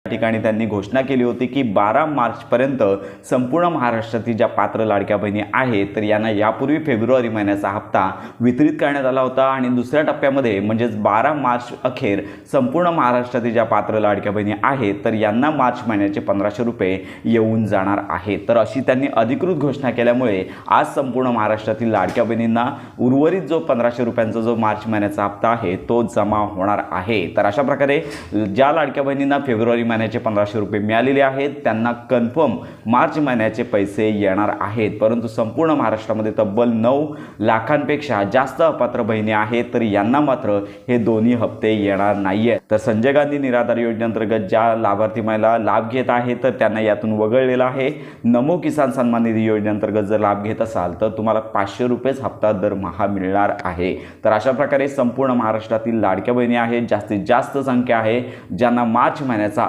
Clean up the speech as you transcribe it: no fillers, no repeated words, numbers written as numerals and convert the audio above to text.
ठिकाणी त्यांनी घोषणा केली होती की 12 मार्चपर्यंत संपूर्ण महाराष्ट्रातील ज्या पात्र लाडक्या बहिणी आहेत तर यांना यापूर्वी फेब्रुवारी महिन्याचा हप्ता वितरित करण्यात आला होता आणि दुसऱ्या टप्प्यामध्ये म्हणजेच 12 मार्च अखेर संपूर्ण महाराष्ट्रातील ज्या पात्र लाडक्या बहिणी आहेत तर यांना मार्च महिन्याचे 1500 रुपये येऊन जाणार आहेत। तर अशी त्यांनी अधिकृत घोषणा केल्यामुळे आज संपूर्ण महाराष्ट्रातील लाडक्या बहिणींना उर्वरित जो 1500 रुपयांचा जो मार्च महिन्याचा हप्ता आहे तो जमा होणार आहे। तर अशा प्रकारे ज्या लाडक्या बहिणींना फेब्रुवारी महिन्याचे 1500 रुपये मिळालेले आहेत त्यांना कन्फर्म मार्च महिन्याचे पैसे येणार आहेत। परंतु संपूर्ण महाराष्ट्रामध्ये तब्बल 9 लाखांपेक्षा जास्त अपात्र बहिणी आहेत तर यांना मात्र हे दोन्ही हप्ते येणार नाहीये। तर संजय गांधी निराधार योजनेअंतर्गत ज्या लाभार्थी महिला लाभ घेत आहेत तर त्यांना यातून वगळलेला आहे। नमो किसान सन्मान निधी योजनेअंतर्गत जर लाभ घेत असाल तर तुम्हाला 500 रुपयेच हप्ता दरमहा मिळणार आहे। तर अशा प्रकारे संपूर्ण महाराष्ट्रातील लाडक्या बहिणी आहेत, जास्तीत जास्त संख्या आहे ज्यांना मार्च महिन्याचा